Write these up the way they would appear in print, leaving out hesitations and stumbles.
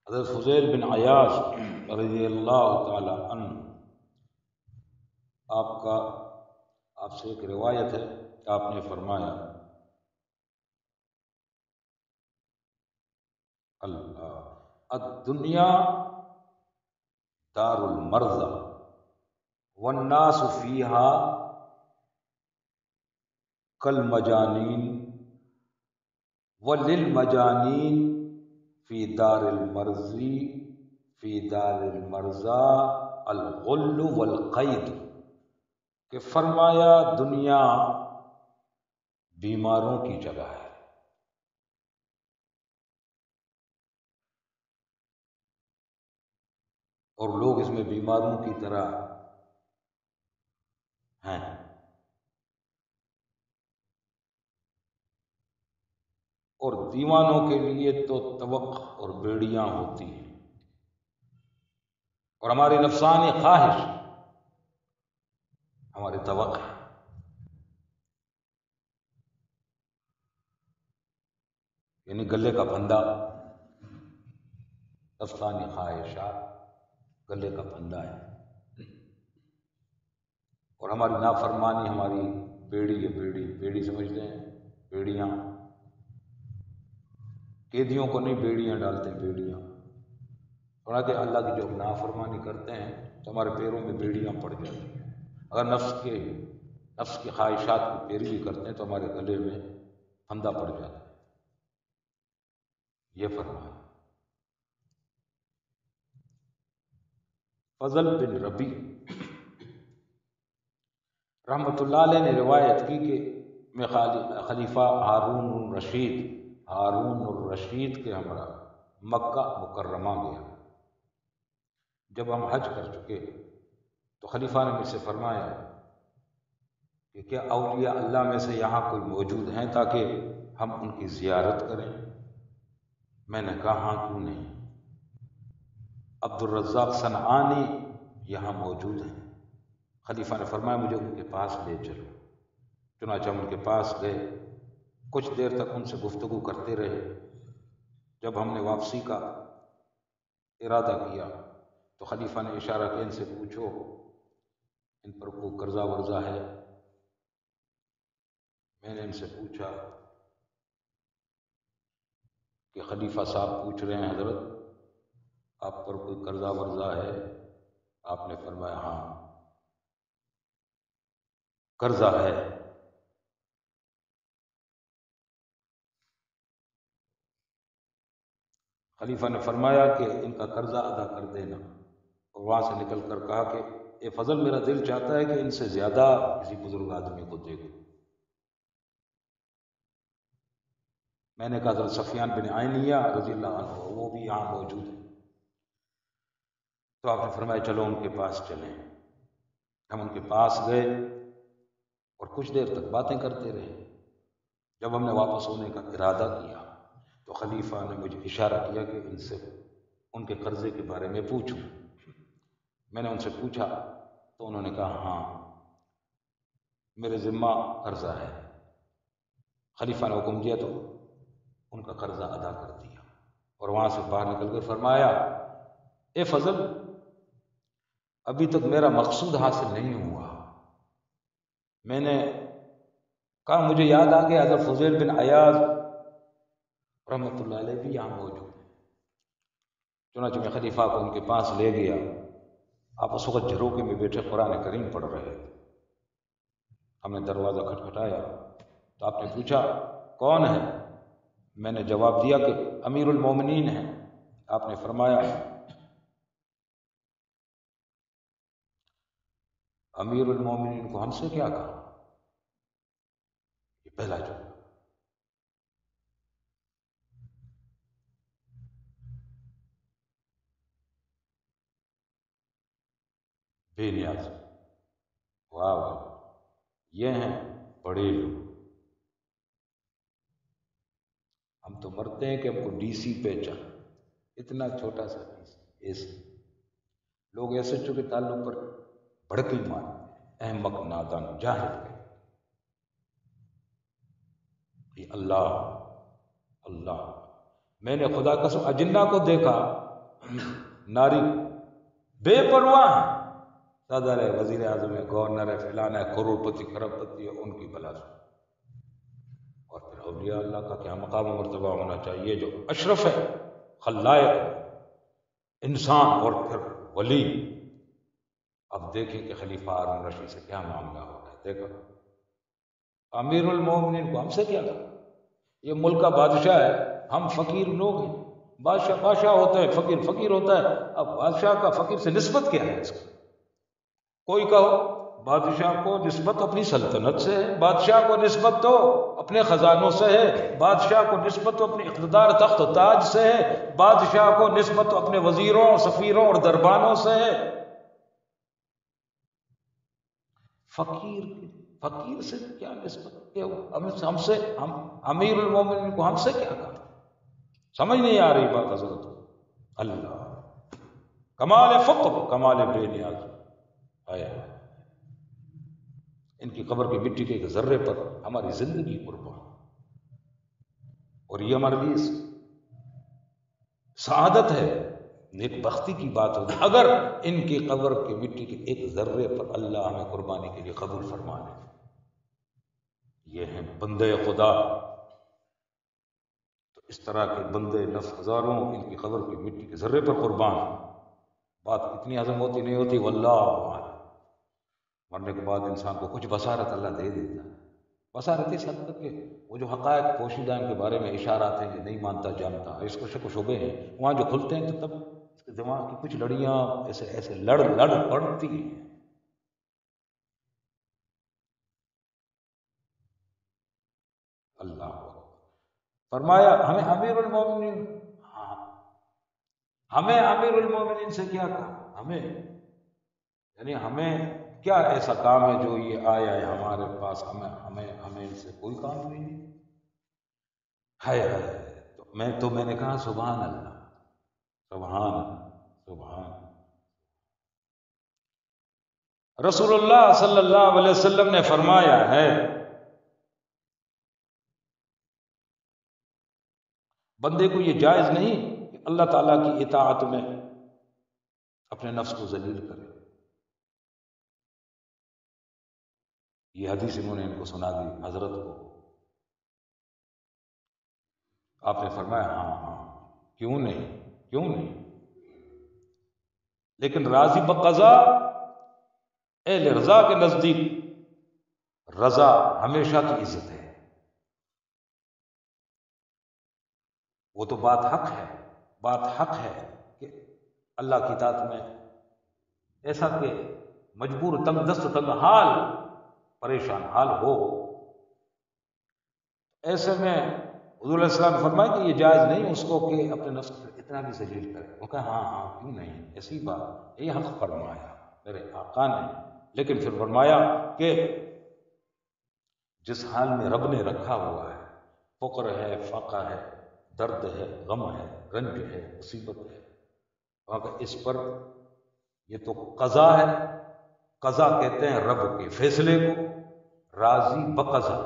حضرت فضیل بن عیاض رضی اللہ تعالی عنہ آپ سے ایک روایت ہے کہ آپ نے فرمایا الدنیا دار المرضى والناس فیہا کالمجانین وللمجانین فی دار المرضی فی دار المرضى الغل والقید، کہ فرمایا دنیا بیماروں کی جگہ ہے اور لوگ اس میں بیماروں کی طرح ہیں، اور دیوانوں کے لیے تو توق اور بیڑیاں ہوتی ہیں، اور ہماری نفسانی خواہش ہماری توق ہے۔ یعنی گلے کا پھندا، نفسانی خواہشات گلے کا پھندا ہے، اور ہماری نافرمانی ہماری بیڑی ہے۔ بیڑی سمجھتے ہیں؟ بیڑیاں قیدیوں کو نہیں بیڑیاں ڈالتے، بیڑیاں تھوڑا کہ اللہ کی جو نافرمانی کرتے ہیں تو ہمارے پیروں میں بیڑیاں پڑ جاتی ہیں۔ اگر نفس کی خواہشات کی پیروی کرتے ہیں تو ہمارے گلے میں پھندا پڑ جاتا ہے۔ یہ فرمایا فضل بن ربی رحمۃ اللہ علیہ نے روایت کی کہ میں خلیفہ ہارون الرشید کے ہمراہ مکہ مکرمہ گیا۔ جب ہم حج کر چکے تو خلیفہ نے مجھ سے فرمایا کہ کیا اولیاء اللہ میں سے یہاں کوئی موجود ہیں تاکہ ہم ان کی زیارت کریں؟ میں نے کہا ہاں، کیوں نہیں، عبد الرزاق صنعانی یہاں موجود ہیں۔ خلیفہ نے فرمایا مجھے ان کے پاس لے چلو۔ چنانچہ ہم ان کے پاس گئے، کچھ دیر تک ان سے گفتگو کرتے رہے۔ جب ہم نے واپسی کا ارادہ کیا تو خلیفہ نے اشارہ کیا ان سے پوچھو ان پر کوئی قرضہ ورزہ ہے؟ میں نے ان سے پوچھا کہ خلیفہ صاحب پوچھ رہے ہیں حضرت آپ پر کوئی قرضہ ورزہ ہے؟ آپ نے فرمایا ہاں قرضہ ہے۔ خلیفہ نے فرمایا کہ ان کا قرضہ ادا کر دینا، اور وہاں سے نکل کر کہا کہ اے فضل میرا دل چاہتا ہے کہ ان سے زیادہ کسی بزرگ آدمی کو دیکھو۔ میں نے کہا حضرت سفیان بن عینیہ رضی اللہ عنہ وہ بھی یہاں موجود ہیں۔ تو آپ نے فرمایا چلو ان کے پاس چلیں۔ ہم ان کے پاس گئے اور کچھ دیر تک باتیں کرتے رہے۔ جب ہم نے واپس ہونے کا ارادہ کیا تو خلیفہ نے مجھے اشارہ کیا کہ ان سے ان کے قرضے کے بارے میں پوچھوں۔ میں نے ان سے پوچھا تو انہوں نے کہا ہاں میرے ذمہ قرضہ ہے۔ خلیفہ نے حکم دیا تو ان کا قرضہ ادا کر دیا، اور وہاں سے باہر نکل کر فرمایا اے فضل ابھی تک میرا مقصود حاصل نہیں ہوا۔ میں نے کہا مجھے یاد آ گیا حضرت فضیل بن عیاض رحمۃ اللہ علیہ بھی یہاں موجود ہیں۔ چنانچہ میں خلیفہ کو ان کے پاس لے گیا۔ آپ اس وقت جھروکے میں بیٹھے قرآن کریم پڑھ رہے تھے۔ ہم نے دروازہ کھٹکھٹایا تو آپ نے پوچھا کون ہے؟ میں نے جواب دیا کہ امیر المومنین ہیں۔ آپ نے فرمایا امیر المومنین کو ہم سے کیا کہا؟ یہ پہلا جملہ۔ بے نیاز، واہ واہ، یہ ہیں بڑے لوگ۔ ہم تو مرتے ہیں کہ ہم کو ڈی سی پہ چل، اتنا چھوٹا سا ایس لوگ ایسے چو کے تعلق پر بھڑکی مارتے ہیں، احمق نادان جاہل ہے۔ اللہ اللہ، میں نے خدا قسم اجنہ کو دیکھا ناری بے پرواہ ہیں، صدر ہے، وزیر اعظم ہے، گورنر ہے، فلانا ہے، کروڑ پتی کھرب پتی ہے، ان کی بلا سن۔ اور پھر اولیاء اللہ کا کیا مقام و مرتبہ ہونا چاہیے، جو اشرف ہے، خلائق انسان اور پھر ولی۔ اب دیکھیں کہ خلیفہ ہارون رشید سے کیا معاملہ ہو رہا ہے، دیکھو امیر المومنین کو ہم سے کیا کرنا، یہ ملک کا بادشاہ ہے، ہم فقیر لوگ ہیں۔ بادشاہ بادشاہ ہوتا ہے، فقیر فقیر ہوتا ہے۔ اب بادشاہ کا فقیر سے نسبت کیا ہے اس کو؟ کوئی کہو بادشاہ کو نسبت اپنی سلطنت سے ہے، بادشاہ کو نسبت تو اپنے خزانوں سے ہے، بادشاہ کو نسبت تو اپنے اقتدار تخت و تاج سے ہے، بادشاہ کو نسبت تو اپنے وزیروں، سفیروں اور دربانوں سے ہے۔ فقیر سے کیا نسبت؟ ہم سے، ہم امیر المومنین کو ہم سے کیا کہا؟ سمجھ نہیں آ رہی بات حضرت؟ اللہ کمال فقر، کمال بے نیاز آیا۔ ان کی قبر کی مٹی کے ایک ذرے پر ہماری زندگی قربان، اور یہ ہمارے لیے سعادت ہے، نیک بختی کی بات ہوگی اگر ان کی قبر کی مٹی کے ایک ذرے پر اللہ ہمیں قربانی کے لیے قبول فرما لے۔ یہ ہیں بندے خدا، تو اس طرح کے بندے لفظ ہزاروں ان کی قبر کی مٹی کے ذرے پر قربان، بات کتنی ہضم ہوتی نہیں ہوتی واللہ اعلم۔ مرنے کے بعد انسان کو کچھ بصارت اللہ دے دیتا ہے، بصارت اس حد تک کہ وہ جو حقائق پوشیدہ ان کے بارے میں اشارات ہیں کہ نہیں مانتا جانتا، اس کو شک و شبے ہیں، وہاں جو کھلتے ہیں تو تب اس کے دماغ کی کچھ لڑیاں ایسے ایسے لڑ پڑتی ہیں۔ اللہ کو فرمایا ہمیں امیر المومنین، ہاں ہمیں امیر المومنین سے کیا کہا، ہمیں یعنی ہمیں کیا ایسا کام ہے جو یہ آیا ہے ہمارے پاس، ہمیں ان سے کوئی کام نہیں ہے۔ تو میں نے کہا سبحان اللہ، سبحان سبحان۔ رسول اللہ صلی اللہ علیہ وسلم نے فرمایا ہے بندے کو یہ جائز نہیں کہ اللہ تعالیٰ کی اطاعت میں اپنے نفس کو ذلیل کرے۔ یہ حدیث انہوں نے ان کو سنا دی حضرت کو۔ آپ نے فرمایا ہاں ہاں کیوں نہیں، کیوں نہیں، لیکن راضی بقضاء، اہل رضا کے نزدیک رضا ہمیشہ کی عزت ہے۔ وہ تو بات حق ہے، بات حق ہے کہ اللہ کی اطاعت میں ایسا کہ مجبور، تنگ دست، تنگ حال، پریشان حال ہو، ایسے میں حضور علیہ السلام نے فرمایا کہ یہ جائز نہیں اس کو کہ اپنے نفس کو اتنا بھی ذلیل کرے۔ وہ کہا ہاں ہاں کیوں نہیں، ایسی بات، یہ حق فرمایا میرے آقا نے۔ لیکن پھر فرمایا کہ جس حال میں رب نے رکھا ہوا ہے، فقر ہے، فاقہ ہے، درد ہے، غم ہے، رنج ہے، مصیبت ہے، اس پر یہ تو قضا ہے، قضا کہتے ہیں رب کے فیصلے کو، راضی بقضا،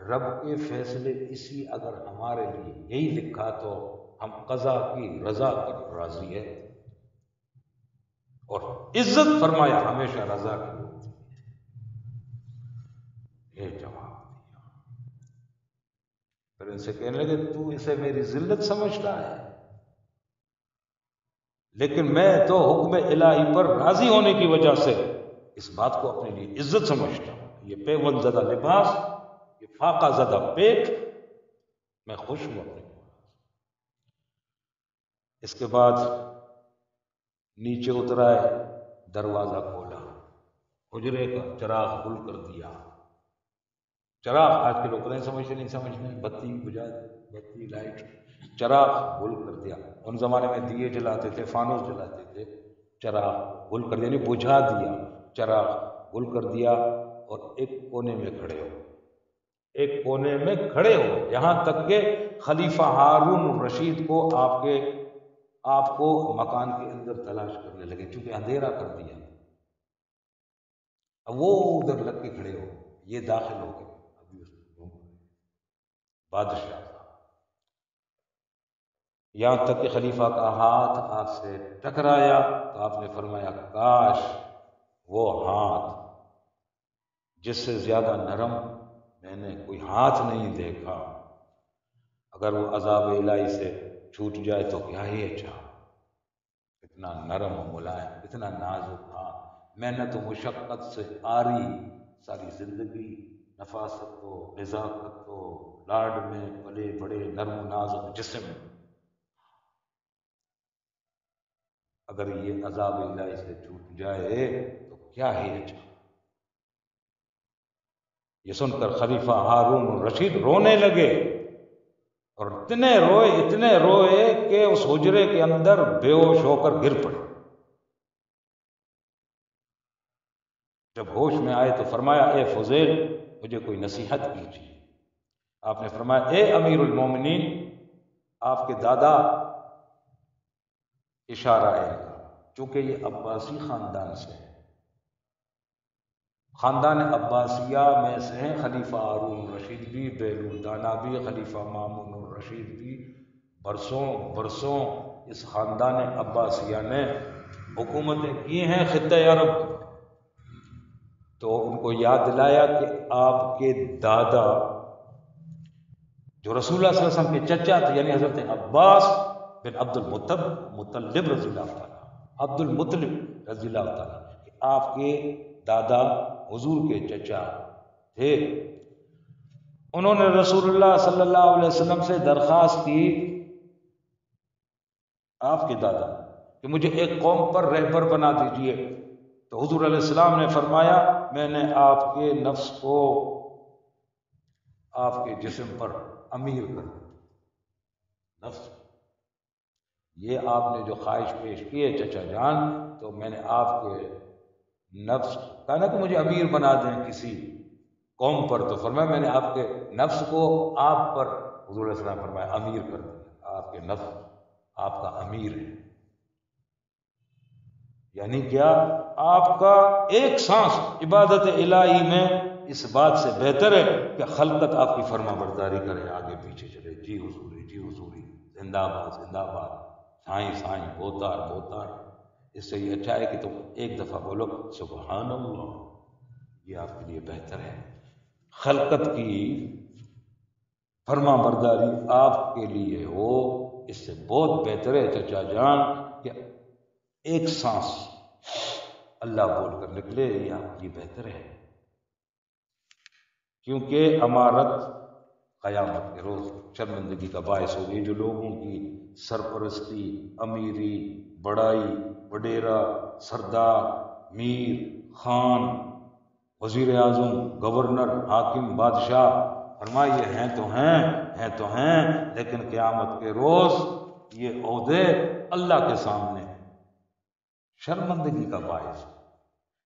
رب کے فیصلے اسی اگر ہمارے لیے یہی لکھا تو ہم قضا کی رضا پر راضی ہے، اور عزت فرمایا ہمیشہ رضا کی ہوتی ہے۔ یہ جواب دیا، پھر ان سے کہنے لگے تو اسے میری ذلت سمجھتا ہے، لیکن میں تو حکم الہی پر راضی ہونے کی وجہ سے اس بات کو اپنے لیے عزت سمجھتا ہوں۔ یہ پیون زدہ لباس، یہ فاقہ زدہ پیٹ، میں خوش ہوں اپنے کو۔ اس کے بعد نیچے اترا ہے، دروازہ کھولا، حجرے کا چراغ گل کر دیا۔ چراغ آج کے لوگ نہیں سمجھتے، بتی بجھا، بتی لائٹ، چراغ گل کر دیا۔ ان زمانے میں دیے جلاتے تھے، فانوس جلاتے تھے، چراغ گل کر دیا یعنی بجھا دیا، چراغ گل کر دیا، اور ایک کونے میں کھڑے ہو، ایک کونے میں کھڑے ہو، یہاں تک کہ خلیفہ ہارون الرشید کو آپ کو مکان کے اندر تلاش کرنے لگے، چونکہ اندھیرا کر دیا۔ اب وہ ادھر لگ کے کھڑے ہو، یہ داخل ہو گئے، ابھی اس کو بادشاہ یہاں تک کہ خلیفہ کا ہاتھ آپ سے ٹکرایا تو آپ نے فرمایا کاش وہ ہاتھ جس سے زیادہ نرم میں نے کوئی ہاتھ نہیں دیکھا، اگر وہ عذاب الہی سے چھوٹ جائے تو کیا ہی اچھا، اتنا نرم و ملائم، اتنا نازک ہاتھ، محنت و مشقت سے آری ساری زندگی، نفاست و نزاکت و لاڈ میں پلے بڑے نرم و نازک جسم، اگر یہ عذاب الہی سے چھوٹ جائے تو کیا ہی اچھا۔ یہ سن کر خلیفہ ہارون الرشید رونے لگے، اور اتنے روئے کہ اس حجرے کے اندر بے ہوش ہو کر گر پڑے۔ جب ہوش میں آئے تو فرمایا اے فضیل مجھے کوئی نصیحت کیجیے۔ آپ نے فرمایا اے امیر المومنین، آپ کے دادا، اشارہ ہے ان کا، چونکہ یہ عباسی خاندان سے ہے، خاندان عباسیہ میں سے ہیں خلیفہ ہارون الرشید بھی، بیلول دانا بھی، خلیفہ مامون الرشید بھی، برسوں برسوں اس خاندان عباسیہ نے حکومتیں کی ہیں خطہ عرب۔ تو ان کو یاد دلایا کہ آپ کے دادا جو رسول اللہ صلی اللہ علیہ وسلم کے چچا تھے، یعنی حضرت عباس بن مطلب رضی اللہ تعالیٰ، عبد المطلب رضی اللہ تعالیٰ، کہ آپ کے دادا حضور کے چچا تھے۔ انہوں نے رسول اللہ صلی اللہ علیہ وسلم سے درخواست کی، آپ کے دادا، کہ مجھے ایک قوم پر رہبر بنا دیجئے۔ تو حضور علیہ السلام نے فرمایا میں نے آپ کے نفس کو آپ کے جسم پر امیر کر دیا، نفس، یہ آپ نے جو خواہش پیش کی ہے چچا جان، تو میں نے آپ کے نفس کہا نا کہ مجھے امیر بنا دیں کسی قوم پر، تو فرمایا میں نے آپ کے نفس کو آپ پر، حضور علیہ السلام فرمایا امیر کر دیا، آپ کے نفس آپ کا امیر ہے۔ یعنی کیا؟ آپ کا ایک سانس عبادت الہی میں اس بات سے بہتر ہے کہ خلقت آپ کی فرما برداری کرے، آگے پیچھے چلے، جی حضوری جی حضوری، زندہ باد زندہ باد، سائیں سائیں، بوتار بوتار۔ اس سے یہ اچھا ہے کہ تم ایک دفعہ بولو سبحان اللہ، یہ آپ کے لیے بہتر ہے۔ خلقت کی فرما برداری آپ کے لیے ہو، اس سے بہت بہتر ہے چچا جان کہ ایک سانس اللہ بول کر نکلے، یہ آپ کے لیے بہتر ہے، کیونکہ امارت قیامت کے روز شرمندگی کا باعث ہوگی۔ جو لوگوں کی سرپرستی، امیری، بڑائی، وڈیرا، سردار، میر، خان، وزیر اعظم، گورنر، حاکم، بادشاہ، فرمائیے ہیں تو ہیں لیکن قیامت کے روز یہ عہدے اللہ کے سامنے شرمندگی کا باعث،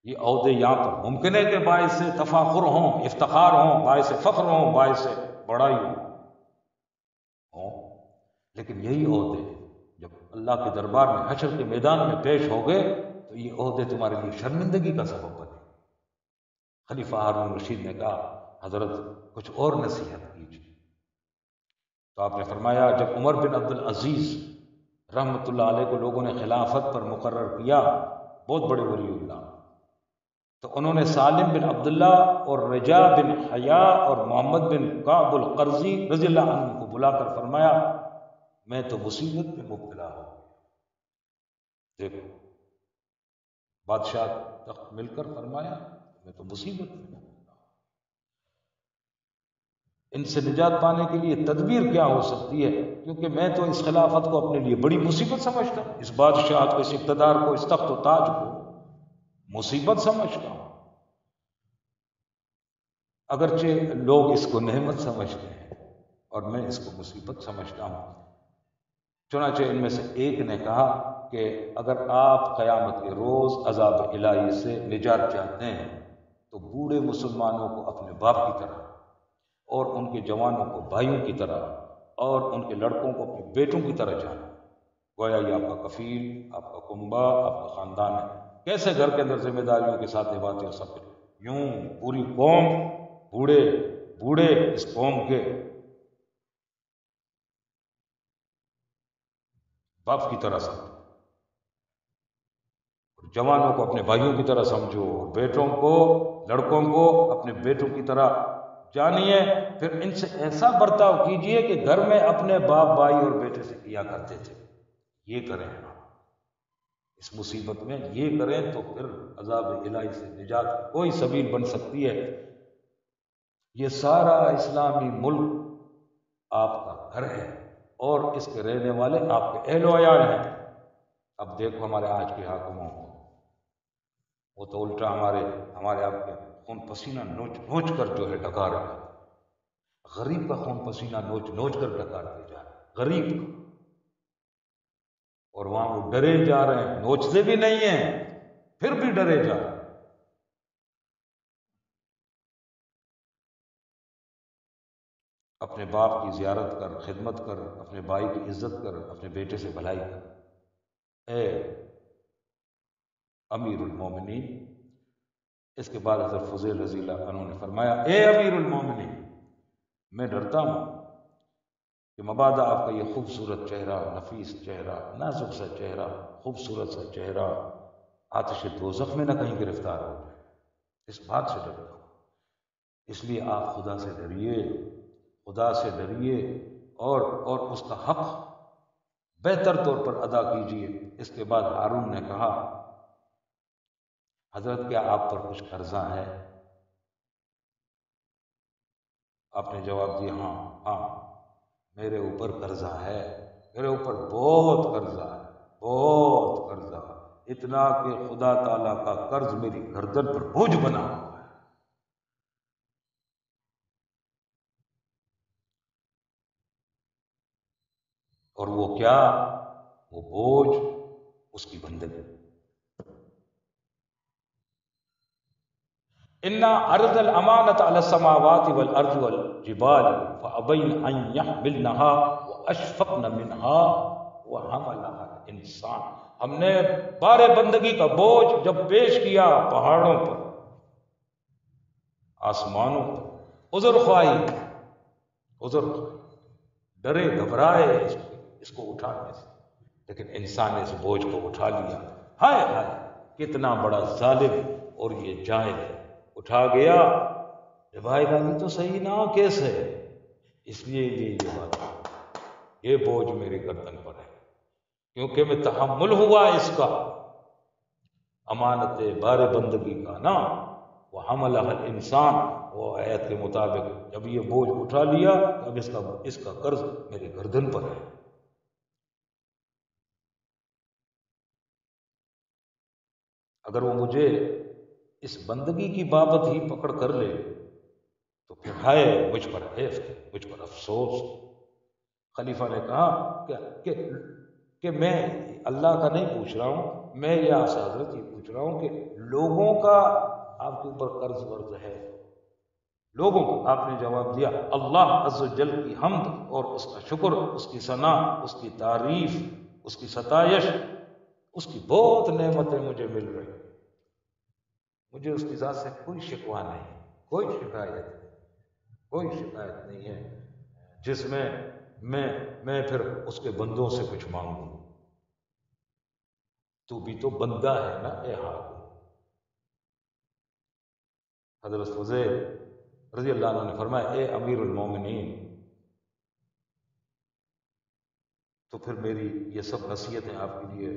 یہ عہدے یہاں پر ممکن ہے کہ باعث سے تفاخر ہوں، افتخار ہوں، باعث فخر ہوں، باعث بڑائی ہوں، لیکن یہی عہدے جب اللہ کے دربار میں حشر کے میدان میں پیش ہو گئے تو یہ عہدے تمہارے لیے شرمندگی کا سبب بنے۔ خلیفہ ہارون رشید نے کہا حضرت کچھ اور نصیحت کیجیے۔ تو آپ نے فرمایا جب عمر بن عبد العزیز رحمۃ اللہ علیہ کو لوگوں نے خلافت پر مقرر کیا، بہت بڑے ولی اللہ، تو انہوں نے سالم بن عبداللہ اور رجا بن حیا اور محمد بن کعب القرظی رضی اللہ عنہ کو بلا کر فرمایا میں تو مصیبت میں مبتلا ہوں، دیکھو بادشاہ تخت مل کر فرمایا میں تو مصیبت میں مبتلا ہوں، ان سے نجات پانے کے لیے تدبیر کیا ہو سکتی ہے، کیونکہ میں تو اس خلافت کو اپنے لیے بڑی مصیبت سمجھتا ہوں، اس بادشاہت کو، اس اقتدار کو، اس تخت و تاج کو مصیبت سمجھتا ہوں، اگرچہ لوگ اس کو نعمت سمجھتے ہیں اور میں اس کو مصیبت سمجھتا ہوں۔ چنانچہ ان میں سے ایک نے کہا کہ اگر آپ قیامت کے روز عذاب الہی سے نجات چاہتے ہیں تو بوڑھے مسلمانوں کو اپنے باپ کی طرح اور ان کے جوانوں کو بھائیوں کی طرح اور ان کے لڑکوں کو اپنے بیٹوں کی طرح جانا، گویا یہ آپ کا کفیل، آپ کا کنبہ، آپ کا خاندان ہے۔ کیسے گھر کے اندر ذمہ داریوں کے ساتھ نبھاتے ہو سب کچھ، یوں پوری قوم، بوڑھے اس قوم کے باپ کی طرح سمجھو، جوانوں کو اپنے بھائیوں کی طرح سمجھو، بیٹوں کو، لڑکوں کو اپنے بیٹوں کی طرح جانیے، پھر ان سے ایسا برتاؤ کیجئے کہ گھر میں اپنے باپ بھائی اور بیٹے سے کیا کرتے تھے، یہ کریں آپ اس مصیبت میں، یہ کریں تو پھر عذاب الہی سے نجات کوئی سبیل بن سکتی ہے۔ یہ سارا اسلامی ملک آپ کا گھر ہے اور اس کے رہنے والے آپ کے اہل و عیال ہیں۔ اب دیکھو ہمارے آج کے حاکموں کو، وہ تو الٹا ہمارے آپ کے خون پسینہ نوچ نوچ کر جو ہے ڈکا رہے ہیں، غریب کا خون پسینہ نوچ نوچ کر ڈکاتے جا رہے ہیں، غریب کا، اور وہاں وہ ڈرے جا رہے ہیں، نوچتے بھی نہیں ہیں پھر بھی ڈرے جا رہے ہیں۔ اپنے باپ کی زیارت کر، خدمت کر، اپنے بھائی کی عزت کر، اپنے بیٹے سے بھلائی کر، اے امیر المومنین۔ اس کے بعد حضرت فضیل رضی اللہ عنہ نے فرمایا، اے امیر المومنین، میں ڈرتا ہوں کہ مبادا آپ کا یہ خوبصورت چہرہ، نفیس چہرہ، نازک سا چہرہ، خوبصورت سا چہرہ آتش دوزخ میں نہ کہیں گرفتار ہو جائے، اس بات سے ڈرتا ہوں۔ اس لیے آپ خدا سے ڈریے، خدا سے ڈریے اور اس کا حق بہتر طور پر ادا کیجیے۔ اس کے بعد ہارون نے کہا، حضرت کیا آپ پر کچھ قرضہ ہے؟ آپ نے جواب دیا، ہاں ہاں میرے اوپر قرضہ ہے، میرے اوپر بہت قرضہ ہے، بہت قرضہ ہے، اتنا کہ خدا تعالیٰ کا قرض میری گردن پر بوجھ بنا ہوا ہے۔ اور وہ کیا؟ وہ بوجھ اس کی بندگی۔ انا عرض الامانۃ علی السماوات والارض والجبال فابین ان یحملنها واشفقن منها وحملها الانسان۔ ہم نے بار بندگی کا بوجھ جب پیش کیا پہاڑوں پر، آسمانوں پر، عذر خواہی، ڈرے گھبرائے اس کو اٹھانے سے، لیکن انسان نے اس بوجھ کو اٹھا لیا۔ ہائے ہائے کتنا بڑا ظالم اور یہ جاہل ہے، اٹھا گیا، بھائی گالی تو صحیح نہ کیسے؟ اس لیے یہ بات ہے، یہ بوجھ میرے گردن پر ہے کیونکہ میں تحمل ہوا اس کا، امانت بار بندگی کا نا، وہ حملہ الانسان، وہ آیت کے مطابق جب یہ بوجھ اٹھا لیا اب اس کا قرض میرے گردن پر ہے۔ اگر وہ مجھے اس بندگی کی بابت ہی پکڑ کر لے تو پھر ہائے مجھ پر حیف ہے، مجھ پر افسوس۔ خلیفہ نے کہا کہ میں اللہ کا نہیں پوچھ رہا ہوں، میں یا حضرت یہ پوچھ رہا ہوں کہ لوگوں کا آپ کے اوپر قرض ورض ہے؟ لوگوں کا؟ آپ نے جواب دیا، اللہ عز و جل کی حمد اور اس کا شکر، اس کی ثنا، اس کی تعریف، اس کی ستائش، اس کی بہت نعمتیں مجھے مل رہی ہیں، مجھے اس کی ذات سے کوئی شکوہ نہیں، کوئی شکایت نہیں ہے جس میں میں پھر اس کے بندوں سے کچھ مانگوں۔ تو بھی تو بندہ ہے نا اے حاکم۔ حضرت فضیل رضی اللہ عنہ نے فرمایا، اے امیر المومنین، تو پھر میری یہ سب نصیحتیں آپ کے لیے،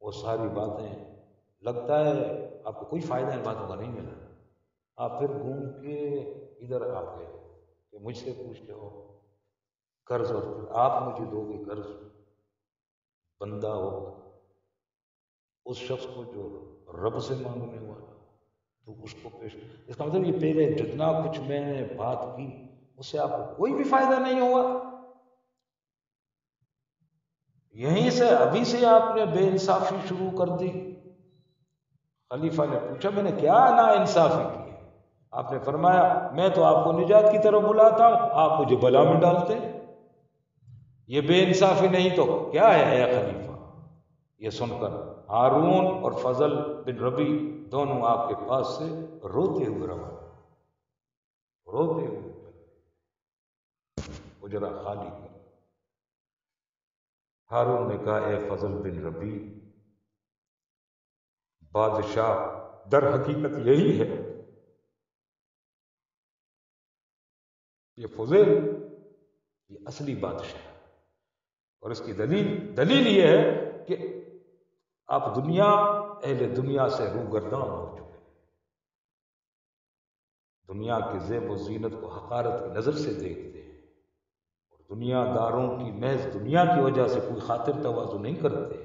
وہ ساری باتیں، لگتا ہے آپ کو کوئی فائدہ ان باتوں کا نہیں ملا، آپ پھر گھوم کے ادھر آ گئے کہ مجھ سے پوچھتے ہو قرض، اور پھر آپ مجھے دو گے قرض؟ بندہ ہوگا اس شخص کو جو رب سے مانگنے والا تو اس کو پیش، اس کا مطلب یہ پہلے جتنا کچھ میں نے بات کی اس سے آپ کو کوئی بھی فائدہ نہیں ہوا، یہیں سے ابھی سے آپ نے بے انصافی شروع کر دی۔ خلیفہ نے پوچھا، میں نے کیا نا انصافی کی؟ آپ نے فرمایا، میں تو آپ کو نجات کی طرف بلاتا ہوں، آپ مجھے بلا میں ڈالتے ہیں، یہ بے انصافی نہیں تو کیا ہے اے خلیفہ؟ یہ سن کر ہارون اور فضل بن ربی دونوں آپ کے پاس سے روتے ہوئے روانہ، روتے ہوئے اجرا خالی کر۔ ہارون نے کہا اے فضل بن ربی، بادشاہ در حقیقت یہی ہے، یہ فضیل یہ اصلی بادشاہ ہے، اور اس کی دلیل یہ ہے کہ آپ اہل دنیا سے روگردان ہو چکے، دنیا کی زیب و زینت کو حقارت کی نظر سے دیکھتے ہیں، اور دنیا داروں کی محض دنیا کی وجہ سے کوئی خاطر تواضع نہیں کرتے۔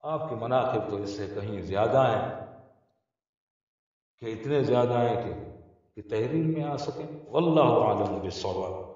آپ کے مناقب تو اس سے کہیں زیادہ ہیں، کہ اتنے زیادہ ہیں کہ تحریر میں آ سکیں۔ واللہ عالم بالصواب۔